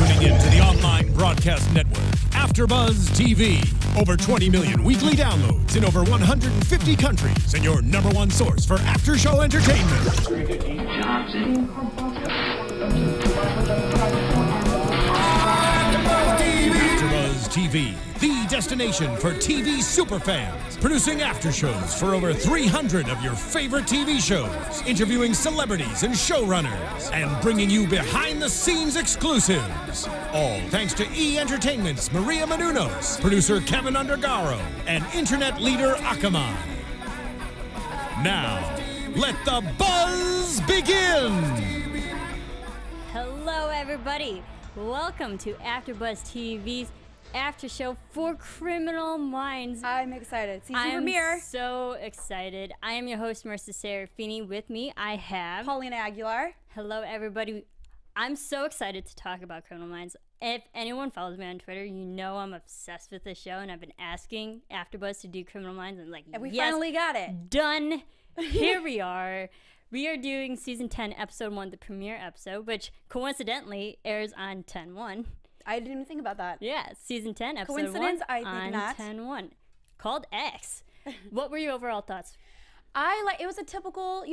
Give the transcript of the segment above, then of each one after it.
tuning in to the online broadcast network, AFTERBUZZ TV. Over 20 million weekly downloads in over 150 countries, and your #1 source for after-show entertainment. AFTERBUZZ TV, the destination for TV superfans, producing aftershows for over 300 of your favorite TV shows, interviewing celebrities and showrunners, and bringing you behind-the-scenes exclusives. All thanks to E! Entertainment's Maria Menounos, producer Kevin Undergaro, and internet leader Akamai. Now, let the buzz begin! Hello, everybody. Welcome to AFTERBUZZ TV's after show for Criminal Minds. I'm excited. Season premiere. I'm so excited. I am your host, Marisa Serafini. With me, I have Paulina Aguilar. Hello, everybody. I'm so excited to talk about Criminal Minds. If anyone follows me on Twitter, you know I'm obsessed with this show, and I've been asking AFTERBUZZ to do Criminal Minds, and like, and we yes, finally got it. Done. Here we are. We are doing Season 10, Episode 1, the premiere episode, which coincidentally airs on 10/1. I didn't even think about that. Yeah, Season 10, Episode 1 Coincidence? I think on not. 10/1, called X. What were your overall thoughts? It was a typical,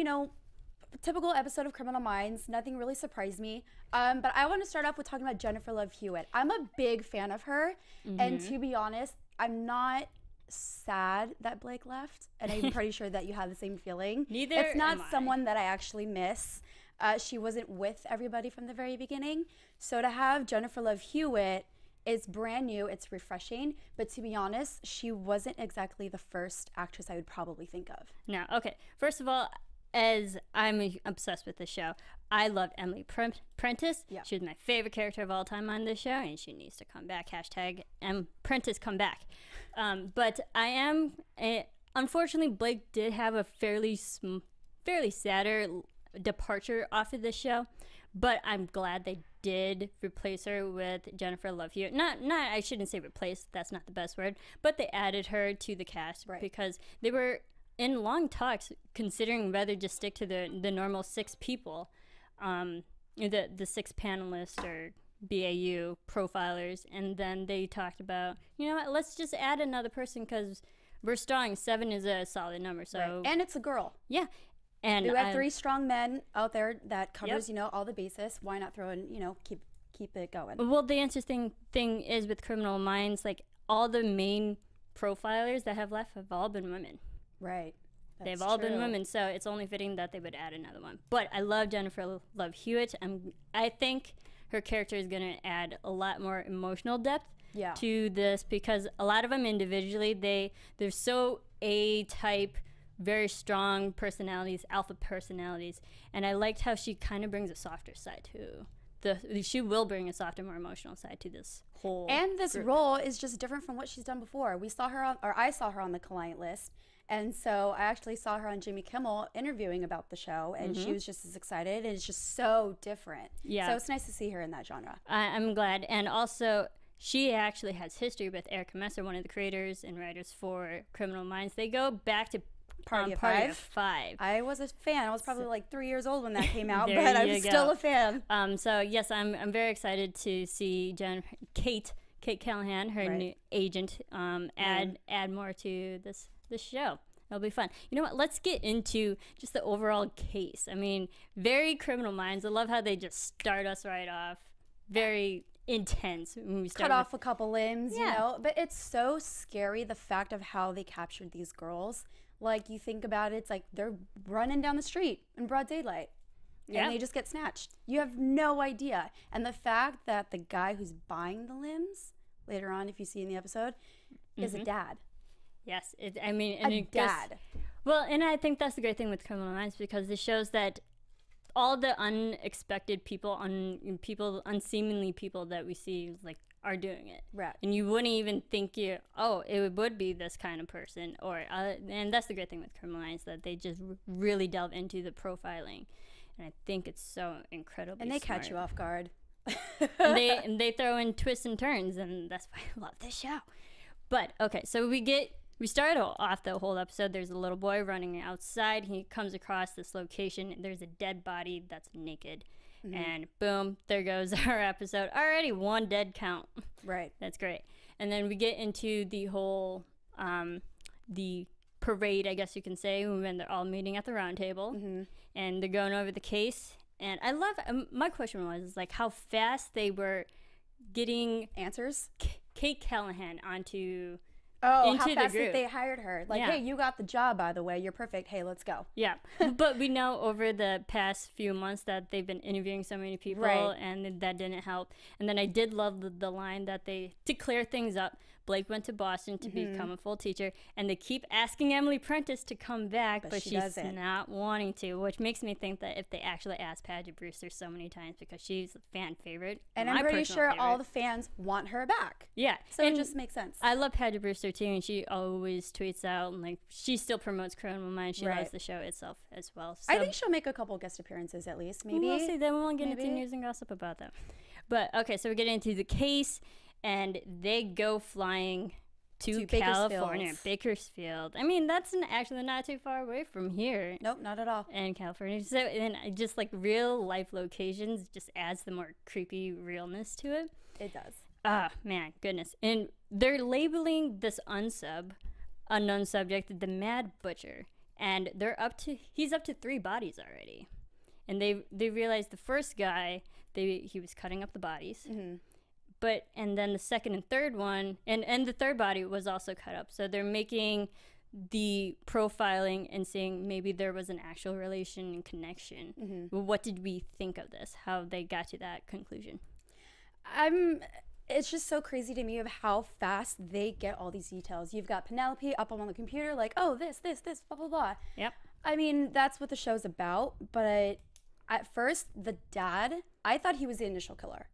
typical episode of Criminal Minds. Nothing really surprised me. But I want to start off with talking about Jennifer Love Hewitt. I'm a big fan of her, and to be honest, I'm not sad that Blake left, and I'm pretty sure that you have the same feeling. Neither It's not am I. someone that I actually miss. She wasn't with everybody from the very beginning, so to have Jennifer Love Hewitt, it's brand new, it's refreshing, but to be honest, she wasn't exactly the first actress I would probably think of. No, okay. First of all, as I'm obsessed with this show, I loved Emily Prentice. Yeah. She was my favorite character of all time on this show, and she needs to come back. Hashtag Prentice come back. But I am, unfortunately, Blake did have a fairly sadder departure off of this show, but I'm glad they did replace her with Jennifer Love Hewitt. Not I shouldn't say replace, that's not the best word, but they added her to the cast, right, because they were in long talks considering whether to stick to the normal 6 people, the 6 panelists or BAU profilers, and then they talked about, you know what, let's just add another person because we're strong. 7 is a solid number, so right. And it's a girl. Yeah. And we have 3 strong men out there that covers, Yep. all the bases. Why not throw in, keep it going? Well, the interesting thing is with Criminal Minds, like all the main profilers that have left have all been women. Right. They've all been women, so it's only fitting that they would add another one. But I love Jennifer Love Hewitt. I think her character is going to add a lot more emotional depth to this, because a lot of them individually, they're so A-type, very strong personalities, alpha personalities, and I liked how she kind of brings a softer side to she will bring a softer, more emotional side to this whole and this group. role is just different from what she's done before. I saw her on the client list, and so I actually saw her on Jimmy Kimmel interviewing about the show, and she was just as excited, and it's just so different. Yeah, so it's nice to see her in that genre. I'm glad. And also, she actually has history with Erica Messer, one of the creators and writers for Criminal Minds. They go back to Party of Five. I was a fan. I was probably like 3 years old when that came out, There but I'm you still go. a fan. So yes, I'm very excited to see Kate Callahan, her new agent, add more to this show. It'll be fun. You know what? Let's get into just the overall case. I mean, very Criminal Minds. I love how they just start us right off. Very intense. When we start Cut off a couple limbs, Yeah. but it's so scary, the fact of how they captured these girls. Like, you think about it, it's like they're running down the street in broad daylight, and they just get snatched. You have no idea. And the fact that the guy who's buying the limbs, later on, if you see in the episode, is a dad. Yes, and A dad. Well, and I think that's the great thing with Criminal Minds, because it shows that all the unexpected people, unseemingly people that we see, like, are doing it. Right. And you wouldn't even think it would be this kind of person. And that's the great thing with Criminal Minds, that they just really delve into the profiling. And I think it's so incredibly And they smart. catch you off guard. and they throw in twists and turns, and that's why I love this show. But, okay, so we start off the whole episode. There's a little boy running outside. He comes across this location. There's a dead body that's naked. and boom, there goes our episode. Already one dead count. Right. That's great. And then we get into the whole, the parade, I guess you can say, when they're all meeting at the round table, and they're going over the case. And I love, my question was, like, how fast they were getting answers. Kate Callahan onto how into fast the group. they hired her. Like, hey, you got the job, by the way. You're perfect. Hey, let's go. Yeah. But we know over the past few months that they've been interviewing so many people, and that didn't help. And then I did love the line that to clear things up, Blake went to Boston to become a full teacher, and they keep asking Emily Prentice to come back, but she's not wanting to, which makes me think that if they actually asked Paget Brewster so many times, because she's a fan favorite. And I'm pretty sure all the fans want her back. Yeah. So it just makes sense. I love Paget Brewster too, and she always tweets out, and like she still promotes Criminal Minds. She loves the show itself as well. So I think she'll make a couple guest appearances at least. Maybe we'll see. Then we'll get into news and gossip about them. But okay, so we get into the case, and they go flying to California, Bakersfield. I mean, that's actually not too far away from here. Nope, not at all. In California. So then just like real life locations just adds the more creepy realness to it. It does. Ah, man, goodness. And they're labeling this unknown subject the Mad Butcher. And he's up to 3 bodies already. And they realized the first guy, he was cutting up the bodies. And then the second and third one, and the third body was also cut up. So they're making the profiling and seeing maybe there was an actual relation and connection. What did we think of this? How they got to that conclusion? It's just so crazy to me of how fast they get all these details. You've got Penelope up on the computer like, oh, this, blah, blah, blah. Yep. I mean, that's what the show's about. But at first, the dad, I thought he was the initial killer.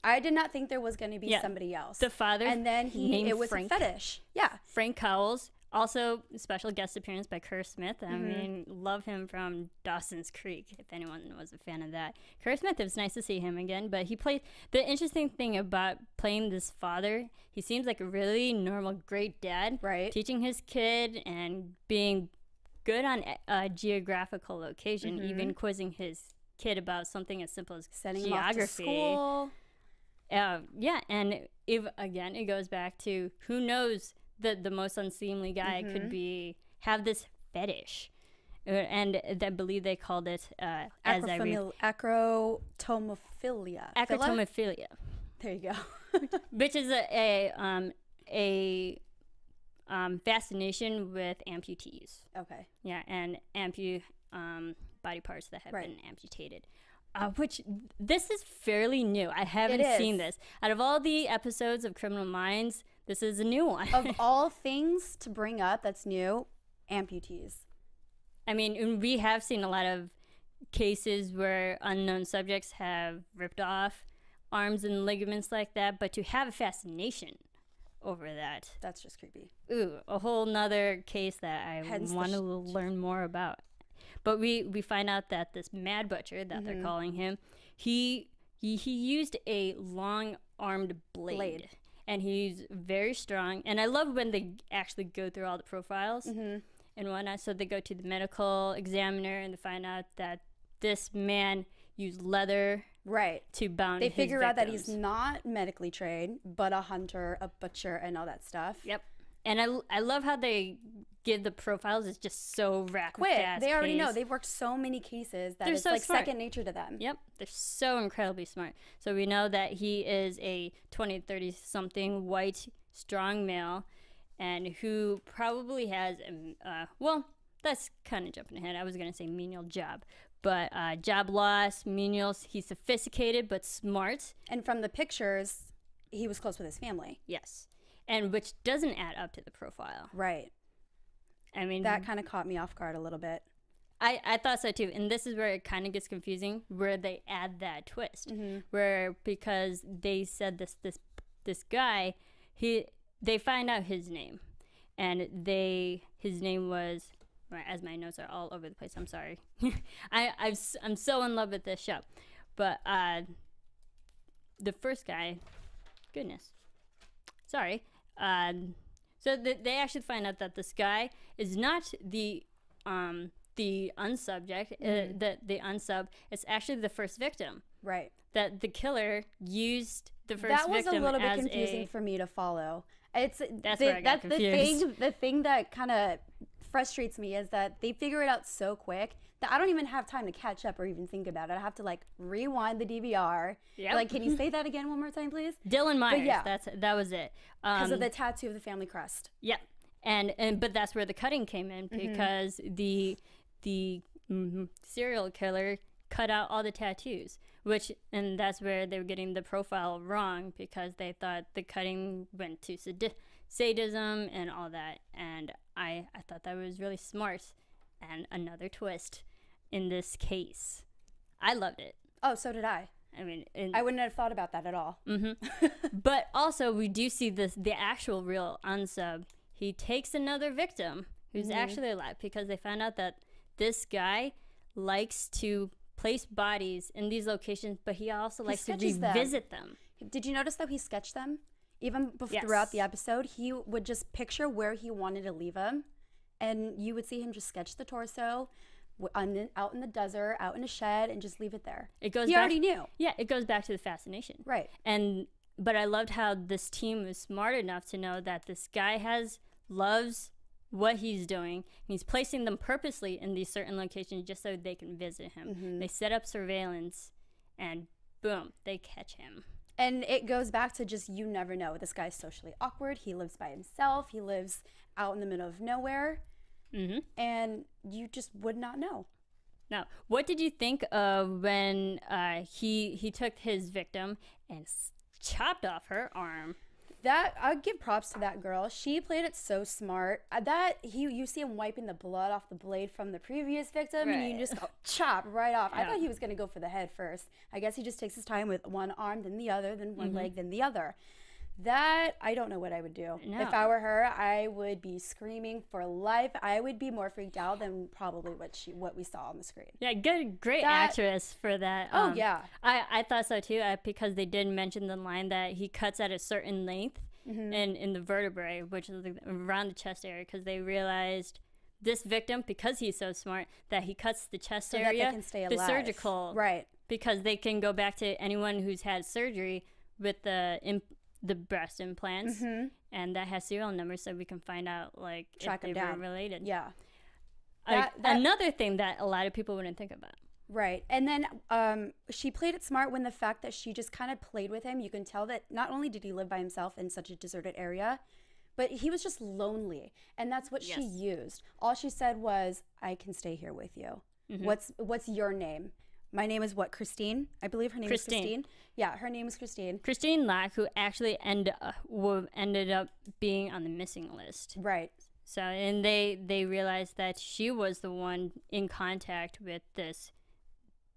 I did not think there was going to be somebody else. The father, and then it was Frank. a fetish. Yeah. Frank Cowles, also special guest appearance by Kerr Smith. I mean, love him from Dawson's Creek, if anyone was a fan of that. Kerr Smith, it was nice to see him again, but the interesting thing about playing this father, he seems like a really normal, great dad. Right. Teaching his kid and being good on a geographical location, even quizzing his kid about something as simple as sending geography. him off to school. Yeah, and it goes back to who knows that the most unseemly guy could have this fetish, and I believe they called it acrotomophilia. Acrotomophilia. There you go. Which is a fascination with amputees. Okay. Yeah, and body parts that have been amputated. Which this is fairly new. I haven't seen this. Out of all the episodes of Criminal Minds, this is a new one. Of all things to bring up that's new, amputees. I mean, we have seen a lot of cases where unknown subjects have ripped off arms and ligaments like that, but to have a fascination over that. That's just creepy. Ooh, a whole nother case that I want to learn more about. But we find out that this Mad Butcher that they're calling him, he used a long-armed blade. And he's very strong. And I love when they actually go through all the profiles and whatnot. So they go to the medical examiner and they find out that this man used leather to bound his They figure out that he's victims. not medically trained, but a hunter, a butcher, and all that stuff. Yep. And I love how they give the profiles. It's just so quick. They already know. paced. They've worked so many cases that They're it's so like smart. second nature to them. Yep. They're so incredibly smart. So we know that he is a 20, 30-something white, strong male, and who probably has, that's kind of jumping ahead. I was going to say menial job. But job loss, menial, he's sophisticated but smart. And from the pictures, he was close with his family. Yes. And which doesn't add up to the profile. Right. I mean, that kind of caught me off guard a little bit. I thought so too. And this is where it kind of gets confusing, where they add that twist. Where because they said this guy, they find out his name. And his name was, as my notes are all over the place, I'm sorry. I'm so in love with this show. But the first guy, goodness. Sorry. So they actually find out that this guy is not the the unsubject, the unsub, it's actually the first victim. Right. That the killer used the first victim. That was victim a little bit as confusing for me to follow. It's that's where I got confused. The thing that kind of frustrates me is that they figure it out so quick that I don't even have time to catch up or even think about it. I have to like rewind the DVR. Yep. Like, can you say that again one more time, please? Dylan Myers. Yeah. That was it. Because of the tattoo of the family crest. Yep. But that's where the cutting came in, because the serial killer cut out all the tattoos, and that's where they were getting the profile wrong, because they thought the cutting went to sadism and all that. And I thought that was really smart, and another twist in this case. I loved it. Oh, so did I. I mean, I wouldn't have thought about that at all. But also, we do see the actual real unsub. He takes another victim who's actually alive, because they found out that this guy likes to place bodies in these locations, but he also likes to revisit them. Did you notice that he sketched them? Even throughout the episode, he would just picture where he wanted to leave him, and you would see him just sketch the torso out in the desert, out in a shed, and just leave it there. He already knew. Yeah, it goes back to the fascination. Right. But I loved how this team was smart enough to know that this guy loves what he's doing. He's placing them purposely in these certain locations just so they can visit him. They set up surveillance, and boom, they catch him. And it goes back to just, you never know. This guy's socially awkward. He lives by himself. He lives out in the middle of nowhere. And you just would not know. Now, what did you think of when he took his victim and chopped off her arm? That, I'd give props to that girl. She played it so smart. You see him wiping the blood off the blade from the previous victim, and you just go chop right off. I thought he was going to go for the head first. I guess he just takes his time with one arm, then the other, then one leg, then the other. That, I don't know what I would do. No. If I were her, I would be screaming for life. I would be more freaked out than probably what we saw on the screen. Yeah, great actress for that. Oh, yeah. I thought so too, because they did mention the line that he cuts at a certain length in the vertebrae, which is around the chest area, because they realized this victim, because he's so smart, that he cuts the chest area, that they can stay alive. The surgical, right? Because they can go back to anyone who's had surgery with the breast implants, and that has serial numbers, so we can find out track if they were related. Yeah. Another thing that a lot of people wouldn't think about. Right. And then she played it smart when the fact that she just kind of played with him. You can tell that not only did he live by himself in such a deserted area, but he was just lonely. And that's what she used. All she said was, I can stay here with you. What's your name? My name is what? Christine? I believe her name is Christine. Yeah, her name is Christine. Christine Lack, who actually ended up being on the missing list. Right. So, and they realized that she was the one in contact with this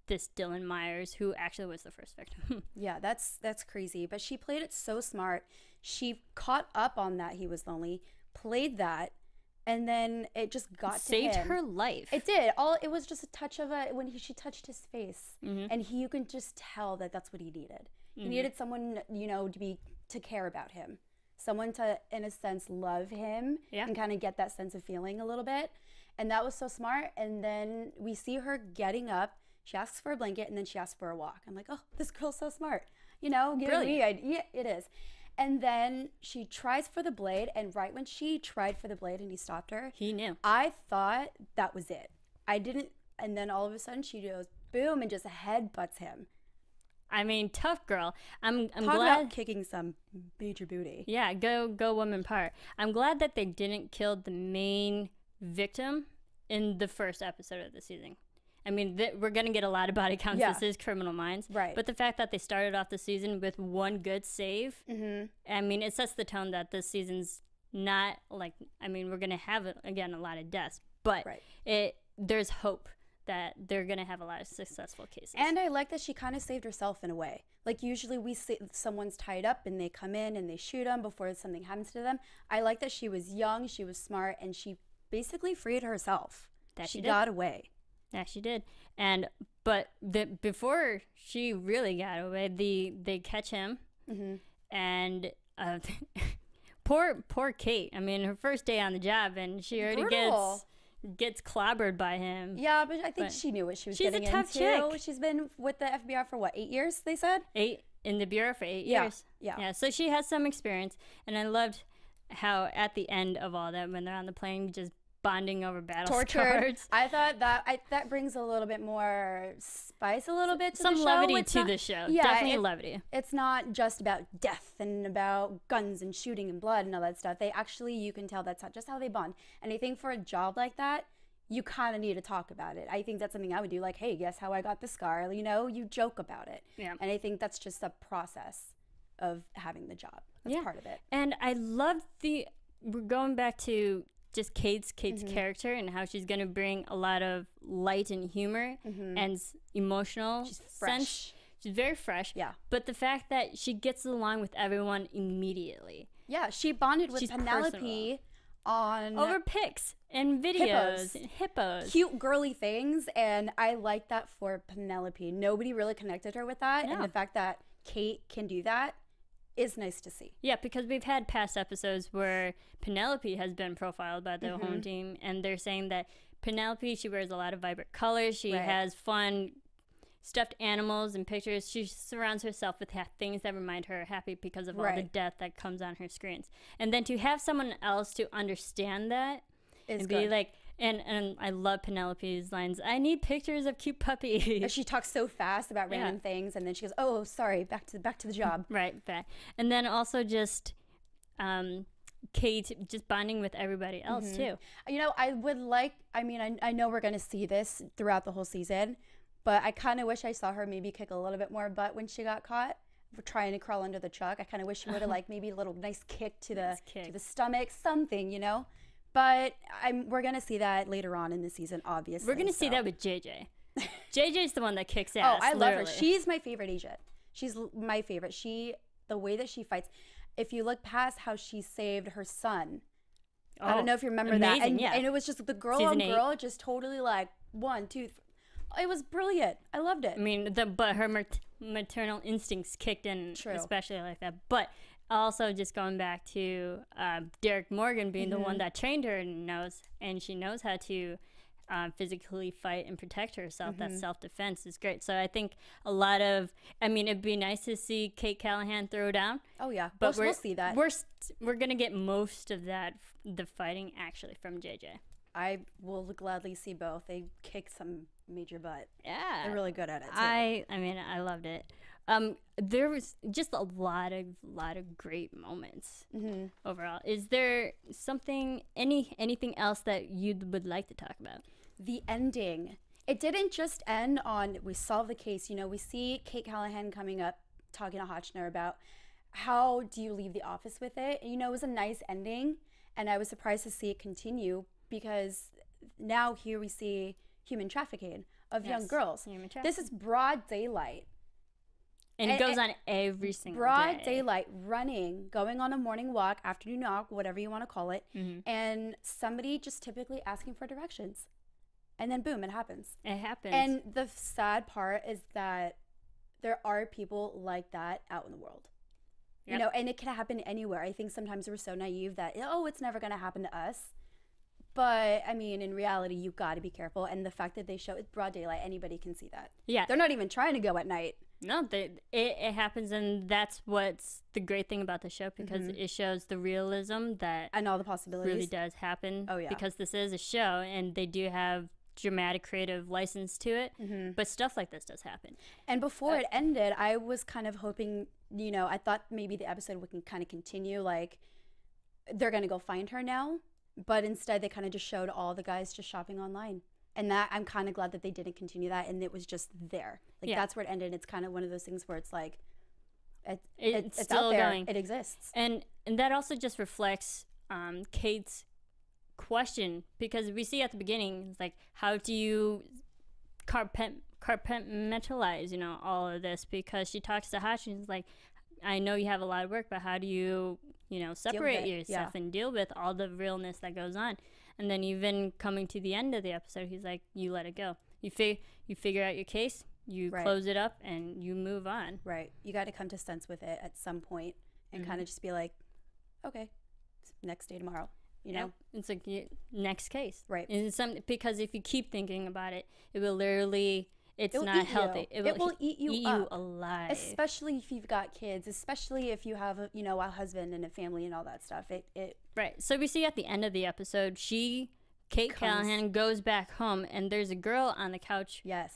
Dylan Myers, who actually was the first victim. Yeah, that's crazy. But she played it so smart. She caught up on that he was lonely, played that, and then it just got to him. Saved her life. It did. It was just a touch of when she touched his face, and you can just tell that that's what he needed. He needed someone, to care about him, someone to, in a sense, love him, and kind of get that sense of feeling a little bit. And that was so smart. And then we see her getting up. She asks for a blanket, and then she asks for a walk. I'm like, oh, this girl's so smart. Brilliant. Yeah, it is. And then she tries for the blade, and right when she tried for the blade and he stopped her, he knew. I thought that was it. I didn't, and then all of a sudden she goes boom and just headbutts him. I mean, tough girl. I'm Talk glad about kicking some major booty. Yeah, go woman part. I'm glad that they didn't kill the main victim in the first episode of the season. I mean, we're going to get a lot of body counts. Yeah. This is Criminal Minds. Right. But the fact that they started off the season with one good save, I mean, it sets the tone that this season's not we're going to have, again, a lot of deaths. But there's hope that they're going to have a lot of successful cases. And I like that she kind of saved herself in a way. Like, usually we see someone's tied up and they come in and they shoot them before something happens to them. I like that she was young, she was smart, and she basically freed herself. She got away. Yeah, she did. But before she really got away, they catch him, and poor Kate. I mean, her first day on the job, and she already gets gets clobbered by him. Yeah, but I think she knew what she was getting into. She's a tough chick. She's been with the FBI for what, 8 years, they said? 8 in the Bureau for 8 years. Yeah, so she has some experience. And I loved how at the end of all that, when they're on the plane, just bonding over battle scars. I thought that brings a little bit more spice, a little bit to some the show. levity to the show. Yeah, definitely levity. It's not just about death and about guns and shooting and blood and all that stuff. They actually, you can tell that's just how they bond. And I think for a job like that, you kind of need to talk about it. I think that's something I would do. Like, hey, guess how I got the scar? You know, you joke about it. Yeah. And I think that's just a process of having the job. That's part of it. And I love we're going back to just Kate's character and how she's going to bring a lot of light and humor and emotional sense. She's very fresh. Yeah. But the fact that she gets along with everyone immediately. Yeah, she bonded with Penelope over pics and videos and hippos. Cute girly things, and I like that for Penelope. Nobody really connected her with that, and the fact that Kate can do that is nice to see. Yeah, because we've had past episodes where Penelope has been profiled by the home team, and they're saying that Penelope, she wears a lot of vibrant colors. She has fun stuffed animals and pictures. She surrounds herself with things that remind her happy because of all the death that comes on her screens. And then to have someone else to understand that and be like, and I love Penelope's lines, I need pictures of cute puppies. She talks so fast about random things, and then she goes, oh, sorry, back to the job. Right, back. And then also just Kate just bonding with everybody else, too. You know, I know we're going to see this throughout the whole season, but I kind of wish I saw her maybe kick a little bit more butt when she got caught for trying to crawl under the truck. I kind of wish she would have like maybe a little nice kick to the stomach, something, you know? But we're going to see that later on in the season, obviously. We're going to see that with JJ. JJ's the one that kicks ass. Oh, I love her. She's my favorite agent. She's my favorite. The way that she fights, if you look past how she saved her son, I don't know if you remember that. And it was just the girl on girl, just totally like 1, 2, 3. It was brilliant. I loved it. I mean, but her maternal instincts kicked in, especially like that. But also, just going back to Derek Morgan being the one that trained her and she knows how to physically fight and protect herself. That self-defense is great. So I think it'd be nice to see Kate Callahan throw down. Oh yeah, but we'll see that. We're gonna get most of that, the fighting actually, from JJ. I will gladly see both. They kick some major butt. Yeah, they're really good at it too. I loved it. There was just a lot of great moments overall. Is there anything else that you would like to talk about? The ending. It didn't just end on we solve the case. You know, we see Kate Callahan coming up talking to Hotchner about how do you leave the office with it. And, you know, it was a nice ending, and I was surprised to see it continue because now here we see human trafficking of young girls. This is broad daylight. And it goes on every single broad daylight, running, going on a morning walk, afternoon walk, whatever you want to call it, and somebody just typically asking for directions. And then boom, it happens. It happens. And the sad part is that there are people like that out in the world. Yep. You know, and it can happen anywhere. I think sometimes we're so naive that, it's never going to happen to us. But, I mean, in reality, you've got to be careful. And the fact that they show it's broad daylight, anybody can see that. Yeah. They're not even trying to go at night. No, it happens, and that's what's the great thing about the show, because it shows the realism that and all the possibilities really does happen. Oh yeah, because this is a show, and they do have dramatic creative license to it, but stuff like this does happen. And before it ended, I was kind of hoping, I thought maybe the episode would kind of continue, like they're gonna go find her now, but instead they kind of just showed all the guys just shopping online. And that I'm kind of glad that they didn't continue that, and it was just there. Like that's where it ended. It's kind of one of those things where it's like, it's still out there. Going. It exists. And that also just reflects Kate's question, because we see at the beginning, it's like, how do you compartmentalize, all of this? Because she talks to Hotch, and she's like, I know you have a lot of work, but how do you, separate yourself and deal with all the realness that goes on? And then even coming to the end of the episode, he's like, you let it go. You figure out your case, you close it up, and you move on. Right. You got to come to sense with it at some point and kind of just be like, okay, next day tomorrow. you know? It's like next case. Right. And because if you keep thinking about it, it will literally, it's It'll not eat healthy. you. It will eat you up. Alive. Especially if you've got kids, especially if you have, a husband and a family and all that stuff. Right. So we see at the end of the episode, Kate Callahan goes back home, and there's a girl on the couch. Yes.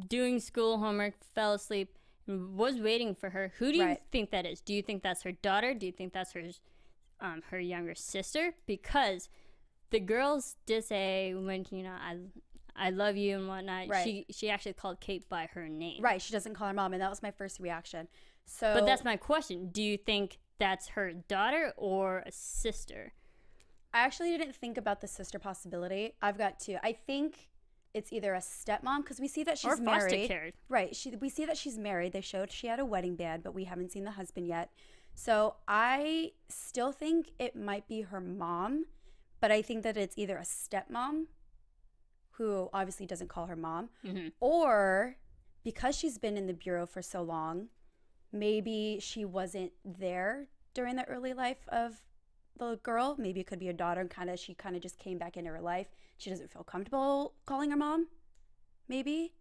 Doing school homework, fell asleep, was waiting for her. Who do you think that is? Do you think that's her daughter? Do you think that's her younger sister? Because the girls did say when I love you and whatnot. Right. She actually called Kate by her name. Right. She doesn't call her mom, and that was my first reaction. So, but that's my question. Do you think that's her daughter or a sister? I actually didn't think about the sister possibility. I've got two. I think it's either a stepmom, because we see that she's married. Or foster cared. Right. We see that she's married. They showed she had a wedding band, but we haven't seen the husband yet. So I still think it might be her mom, but I think that it's either a stepmom, who obviously doesn't call her mom, or because she's been in the Bureau for so long, maybe she wasn't there during the early life of the girl. Maybe it could be a daughter, and she kind of just came back into her life. She doesn't feel comfortable calling her mom. Maybe.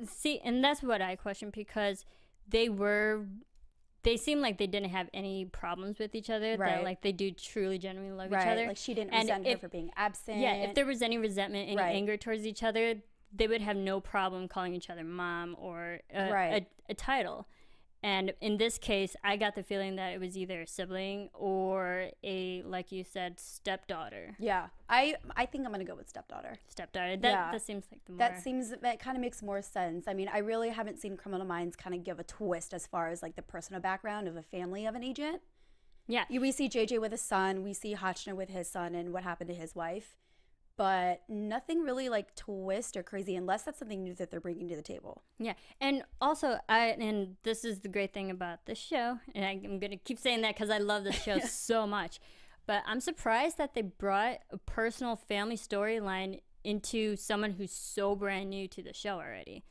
See, and that's what I question, because they seem like they didn't have any problems with each other. Right. That like they do truly genuinely love each Right. other. Like she didn't resent her for being absent. Yeah, if there was any resentment, any anger towards each other, they would have no problem calling each other mom or a title. And in this case, I got the feeling that it was either a sibling or like you said, stepdaughter. Yeah. I think I'm going to go with stepdaughter. Stepdaughter. That seems like the more... That kind of makes more sense. I mean, I really haven't seen Criminal Minds kind of give a twist as far as like the personal background of a family of an agent. Yeah. We see JJ with a son. We see Hotchner with his son and what happened to his wife. But nothing really like twist or crazy, unless that's something new that they're bringing to the table. Yeah. And also, and this is the great thing about this show, and I'm going to keep saying that because I love this show so much, but I'm surprised that they brought a personal family storyline into someone who's so brand new to the show already.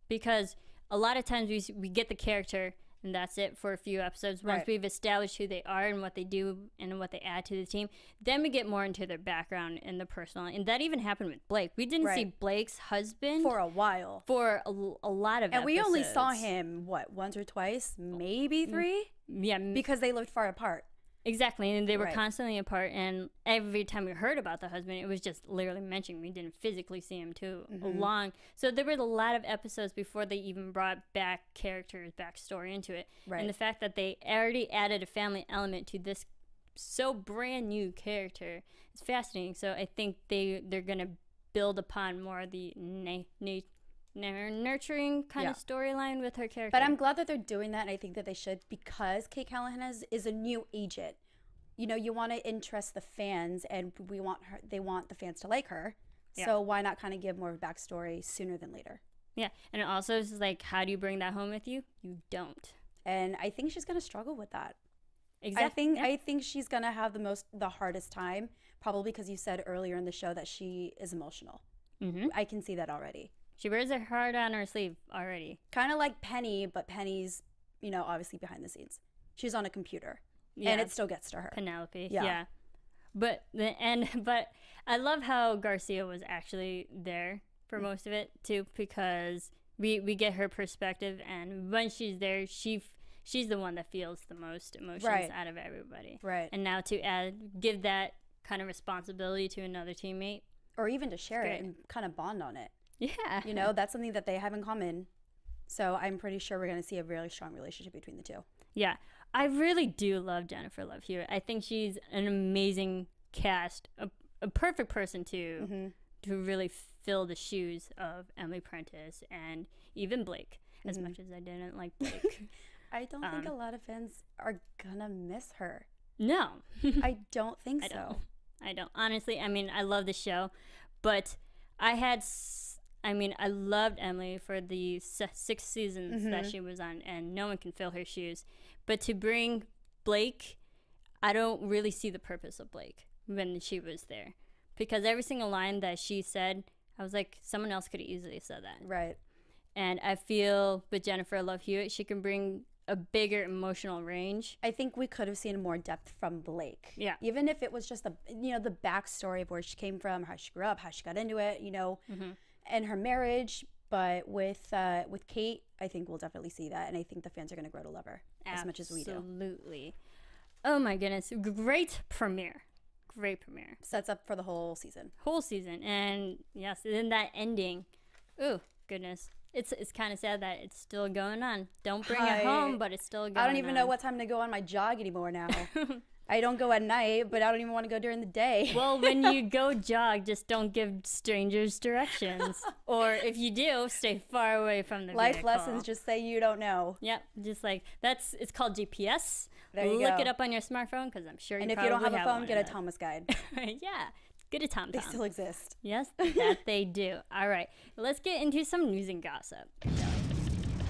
Because a lot of times we get the character, and that's it for a few episodes. Once we've established who they are and what they do and what they add to the team, then we get more into their background and the personal. And that even happened with Blake. We didn't see Blake's husband for a while. For a lot of episodes. And we only saw him, once or twice? Maybe three? Yeah. Because they lived far apart. Exactly, and they were constantly apart, and every time we heard about the husband, it was just literally mentioned. We didn't physically see him too long. So there were a lot of episodes before they even brought back characters, backstory into it. Right. And the fact that they already added a family element to this so brand new character is fascinating. So I think they're going to build upon more of the nurturing kind of storyline with her character. But I'm glad that they're doing that, and I think that they should, because Kate Callahan is a new agent. You know, you want to interest the fans, and they want the fans to like her. Yeah. So why not kind of give more of a backstory sooner than later? Yeah, and it also is like, how do you bring that home with you? You don't. And I think she's going to struggle with that. Exactly. I think she's going to have the hardest time, probably because you said earlier in the show that she is emotional. I can see that already. She wears her heart on her sleeve already. Kind of like Penny, but Penny's, obviously behind the scenes. She's on a computer, and it still gets to her. Penelope, yeah. But I love how Garcia was actually there for most of it too, because we get her perspective, and when she's there, she's the one that feels the most emotions out of everybody. Right. And now to give that kind of responsibility to another teammate, or even to share it and kind of bond on it. Yeah. That's something that they have in common. So I'm pretty sure we're going to see a really strong relationship between the two. Yeah. I really do love Jennifer Love Hewitt. I think she's an amazing cast, a perfect person to really fill the shoes of Emily Prentiss and even Blake, as much as I didn't like Blake. I don't think a lot of fans are going to miss her. No. I don't think so. I don't. Honestly, I mean, I love the show, but I loved Emily for the 6 seasons that she was on, and no one can fill her shoes. But to bring Blake, I don't really see the purpose of Blake when she was there. Because every single line that she said, I was like, someone else could have easily said that. Right. And I feel with Jennifer Love Hewitt, she can bring a bigger emotional range. I think we could have seen more depth from Blake. Yeah. Even if it was just the backstory of where she came from, how she grew up, how she got into it, and her marriage. But with Kate, I think we'll definitely see that, and I think the fans are going to grow to love her as much as we do. Absolutely. Oh my goodness, great premiere. Great premiere. Sets up for the whole season. And yes, then that ending. Oh goodness. It's kind of sad that it's still going on. Don't bring it home, but it's still going on. I don't even know what time to go on my jog anymore now. I don't go at night, but I don't even want to go during the day. Well, when you go jog, just don't give strangers directions. Or if you do, stay far away from the Life vehicle. lessons, just say you don't know. Yep, just like it's called GPS. There you Look go. it up on your smartphone because I'm sure you And if probably you don't have a phone, one get a of those. Thomas guide. Yeah, get a TomTom. They still exist. Yes, that they do. All right, let's get into some news and gossip.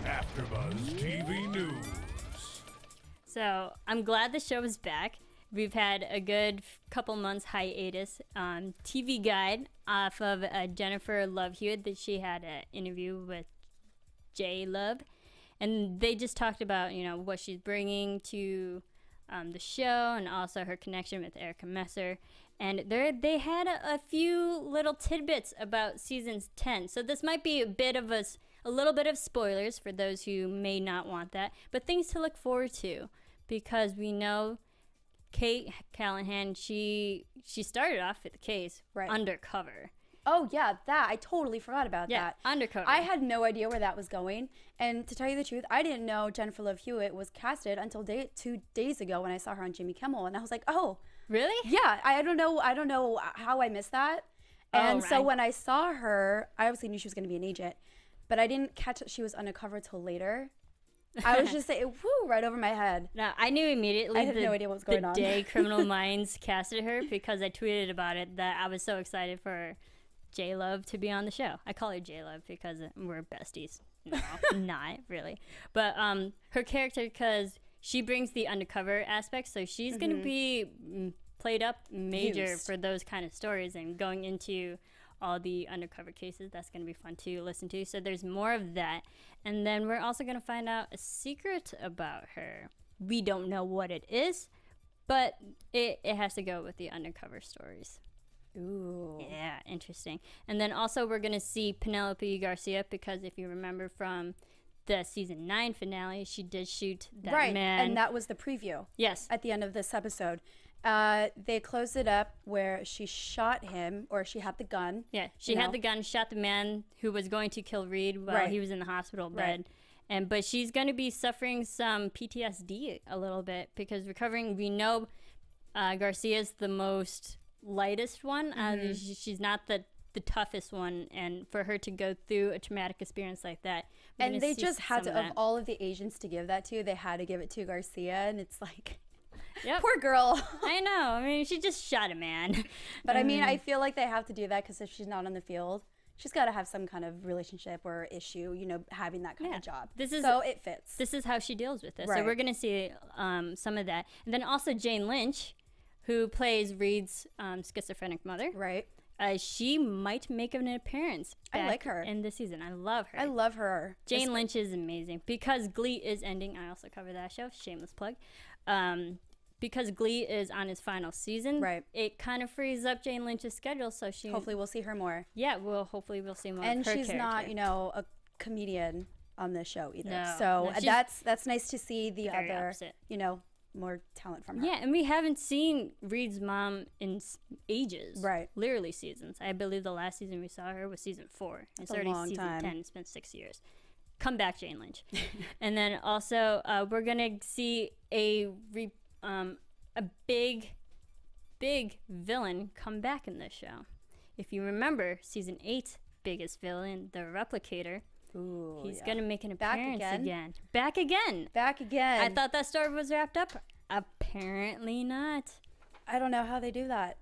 AfterBuzz TV News. So I'm glad the show is back. We've had a good couple months hiatus. TV Guide off of Jennifer Love Hewitt that she had an interview with J Love, and they just talked about what she's bringing to the show and also her connection with Erica Messer. And they had a few little tidbits about seasons 10. So this might be a little bit of spoilers for those who may not want that, but things to look forward to, because we know Kate Callahan, she started off with the case undercover. Oh, yeah, that. I totally forgot about that. Undercover. I had no idea where that was going. And to tell you the truth, I didn't know Jennifer Love Hewitt was casted until 2 days ago when I saw her on Jimmy Kimmel. And I was like, oh. Really? Yeah, I don't know how I missed that. And so when I saw her, I obviously knew she was going to be an agent, but I didn't catch that she was undercover till later. I was just saying, whoo, right over my head. No, I knew immediately. I had no idea what was going on. The day Criminal Minds casted her, because I tweeted about it, that I was so excited for J Love to be on the show. I call her J Love because we're besties. No, not really. But her character, because she brings the undercover aspect, so she's going to be played up major for those kind of stories and going into all the undercover cases. That's going to be fun to listen to. So there's more of that. And then we're also going to find out a secret about her. We don't know what it is, but it has to go with the undercover stories. Ooh. Yeah, interesting. And then also we're going to see Penelope Garcia, because if you remember from the season 9 finale, she did shoot that man. And that was the preview. Yes. At the end of this episode. They closed it up where she shot him, or she had the gun. Yeah, she had the gun, shot the man who was going to kill Reed while he was in the hospital bed. But she's going to be suffering some PTSD a little bit, because we know Garcia's the most lightest one. She's not the toughest one, and for her to go through a traumatic experience like that. And they just had to, of all of the agents to give that to, they had to give it to Garcia, and it's like... Yep. Poor girl. I know. I mean, she just shot a man. But I mean, I feel like they have to do that, because if she's not on the field, she's got to have some kind of relationship or issue, having that kind of job. So it fits. This is how she deals with it. Right. So we're going to see some of that. And then also Jane Lynch, who plays Reed's schizophrenic mother. Right. She might make an appearance. I like her. In this season. I love her. I love her. Jane Lynch is amazing. Because Glee is ending. I also cover that show. Shameless plug. Because Glee is on its final season, it kind of frees up Jane Lynch's schedule, so she... Hopefully we'll see her more. Yeah, hopefully we'll see more and of her she's character. not, a comedian on this show either. No, so that's nice to see the other, opposite. More talent from her. Yeah, and we haven't seen Reed's mom in ages. Right. Literally seasons. I believe the last season we saw her was season 4. It's already season 10. It's been 6 years. Come back, Jane Lynch. And then also, we're going to see a big villain come back in this show. If you remember, season 8 biggest villain, the Replicator. Ooh, he's gonna make an appearance again. Back again. I thought that story was wrapped up. Apparently not. I don't know how they do that.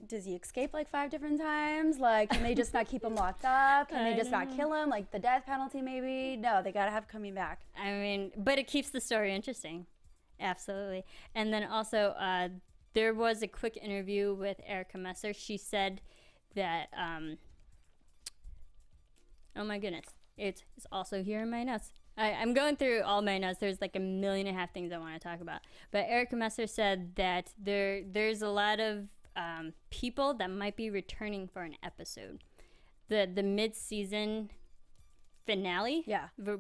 Does he escape 5 different times? Can they just not keep him locked up? Can they just not kill him? The death penalty maybe? No, they gotta have him coming back. I mean, but it keeps the story interesting. Absolutely. And then also, there was a quick interview with Erica Messer. She said that, oh my goodness, it's also here in my notes. I'm going through all my notes. There's like 1.5 million things I want to talk about. But Erica Messer said that there's a lot of people that might be returning for an episode. The mid-season finale,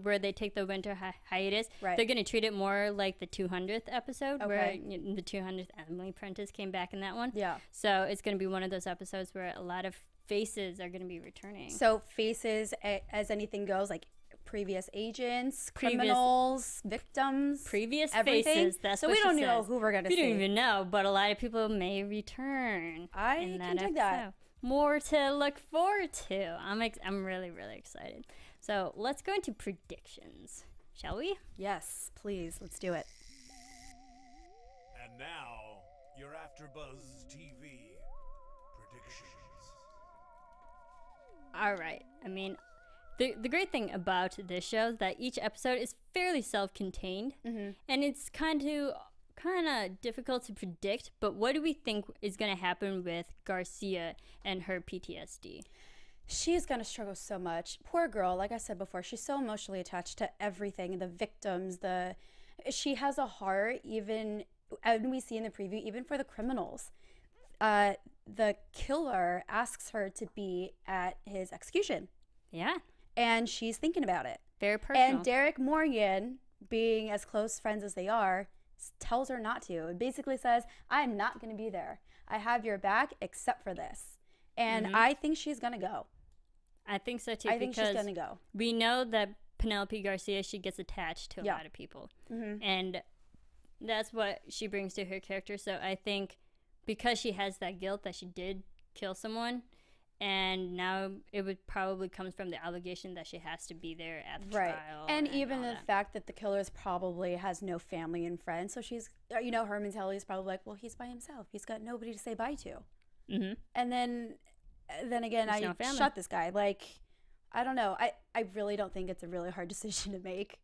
where they take the winter hiatus, they're going to treat it more like the 200th episode, where the 200th Emily Prentice came back in that one. Yeah. So it's going to be one of those episodes where a lot of faces are going to be returning. So faces, as anything goes, like previous agents, criminals, victims, previous everything. Faces. That's so what we don't she know says. who we're going to see. We don't even know, but a lot of people may return. I can dig that. More to look forward to. I'm really, really excited. So let's go into predictions, shall we? Yes, please. Let's do it. And now, your AFTERBUZZ TV predictions. All right. I mean, the great thing about this show is that each episode is fairly self-contained, and it's kind of difficult to predict. But what do we think is going to happen with Garcia and her PTSD? She's going to struggle so much. Poor girl, like I said before, she's so emotionally attached to everything, the victims, she has a heart, even, and we see in the preview, even for the criminals. The killer asks her to be at his execution. Yeah. And she's thinking about it. Very personal. And Derek Morgan, being as close friends as they are, tells her not to. It basically says, I'm not going to be there. I have your back except for this. And I think she's going to go. I think so too. I think she's going to go. We know that Penelope Garcia, she gets attached to a lot of people. And that's what she brings to her character. So I think because she has that guilt that she did kill someone, and now it would probably come from the allegation that she has to be there at the trial. And even the fact that the killer probably has no family and friends. So she's, her mentality is probably like, well, he's by himself. He's got nobody to say bye to. And then again, I shot this guy. Like, I don't know. I really don't think it's a really hard decision to make.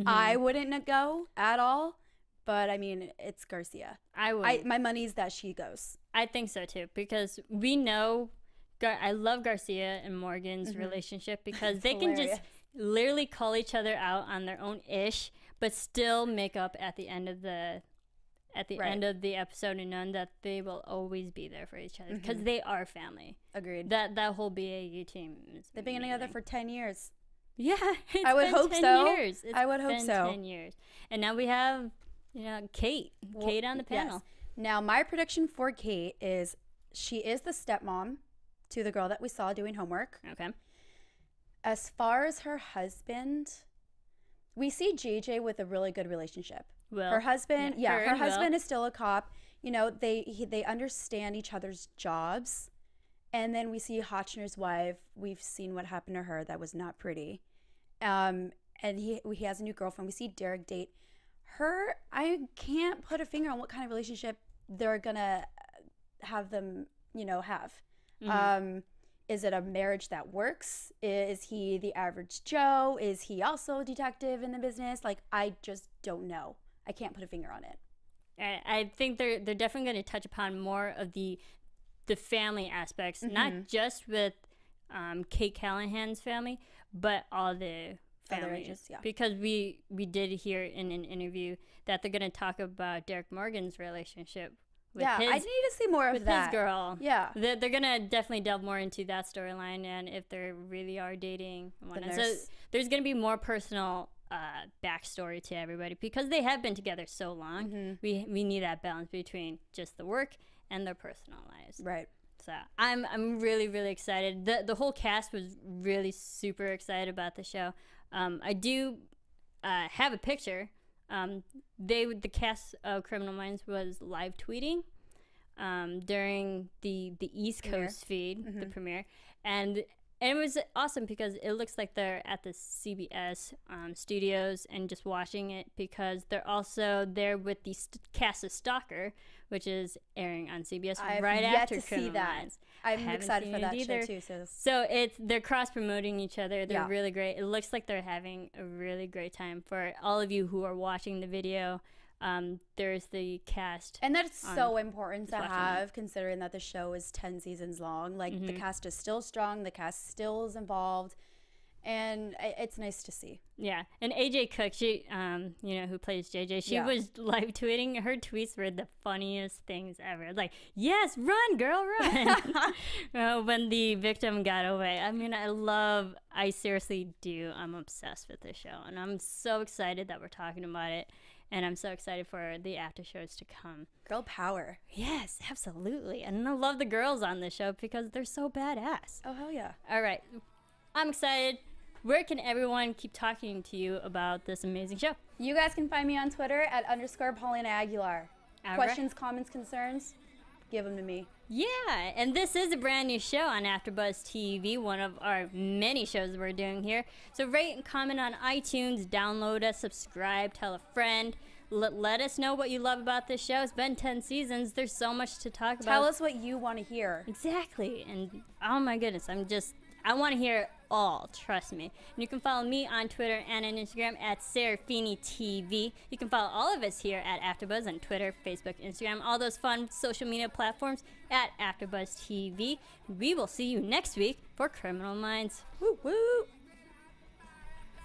I wouldn't go at all. But, I mean, it's Garcia. My money's that she goes. I think so, too. Because we know... I love Garcia and Morgan's relationship because they can just literally call each other out on their own ish, but still make up at the end of the end of the episode and know that they will always be there for each other because they are family. Agreed. That whole BAU team is they've been together for 10 years. Yeah, I would hope so. I would hope so. 10 years, and now we have Kate on the panel. Yes. Now my prediction for Kate is she is the stepmom to the girl that we saw doing homework. Okay. As far as her husband, we see JJ with a really good relationship. Her husband, her husband is still a cop. They understand each other's jobs. And then we see Hotchner's wife. We've seen what happened to her. That was not pretty. And he has a new girlfriend. We see Derek date her. I can't put a finger on what kind of relationship they're gonna have them, have. Is it a marriage that works? Is he the average Joe? Is he also a detective in the business? Like, I just don't know. I can't put a finger on it. I think they're definitely going to touch upon more of the family aspects, not just with Kate Callahan's family, but all the families. Because we did hear in an interview that they're going to talk about Derek Morgan's relationship. I need to see more of that. With his girl. Yeah. They're going to definitely delve more into that storyline and if they really are dating. And so there's going to be more personal backstory to everybody because they have been together so long. We need that balance between just the work and their personal lives. Right. So I'm really, really excited. The whole cast was really super excited about the show. I do have a picture. The cast of Criminal Minds was live tweeting during the East Coast feed, the premiere, and it was awesome because it looks like they're at the CBS studios and just watching it because they're also there with the cast of Stalker, which is airing on CBS right after Criminal Minds. I'm excited for that show too. So they're cross promoting each other. They're really great. It looks like they're having a really great time. For all of you who are watching the video, there's the cast, and that's so important to have, considering that the show is 10 seasons long. Like the cast is still strong. The cast still is involved. And it's nice to see. Yeah, and AJ Cook, she, you know, who plays JJ, she was live tweeting. Her tweets were the funniest things ever. Like, yes, run, girl, run. When the victim got away. I mean, I seriously do. I'm obsessed with this show, and I'm so excited that we're talking about it, and I'm so excited for the after shows to come. Girl power. Yes, absolutely. And I love the girls on this show because they're so badass. Oh, hell yeah. All right, I'm excited. Where can everyone keep talking to you about this amazing show? You guys can find me on Twitter at _Paulina Aguilar. Questions, comments, concerns, give them to me. Yeah, and this is a brand new show on AfterBuzz TV, one of our many shows we're doing here. So rate and comment on iTunes, download us, subscribe, tell a friend. Let us know what you love about this show. It's been 10 seasons. There's so much to talk about. Tell us what you want to hear. Exactly. And oh my goodness, I want to hear it all, trust me. And you can follow me on Twitter and on Instagram at Serafini TV. You can follow all of us here at AfterBuzz on Twitter, Facebook, Instagram, all those fun social media platforms at AfterBuzz TV. We will see you next week for Criminal Minds. Woo woo!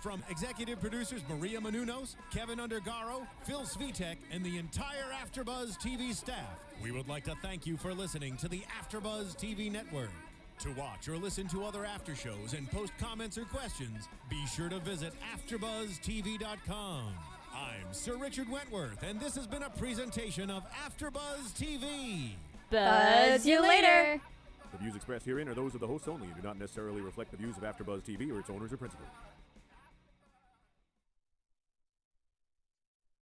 From executive producers Maria Menounos, Kevin Undergaro, Phil Svitek, and the entire AfterBuzz TV staff, we would like to thank you for listening to the AfterBuzz TV network. To watch or listen to other after shows and post comments or questions, be sure to visit AfterBuzzTV.com. I'm Sir Richard Wentworth, and this has been a presentation of AfterBuzz TV. Buzz you later! The views expressed herein are those of the hosts only and do not necessarily reflect the views of AfterBuzz TV or its owners or principals.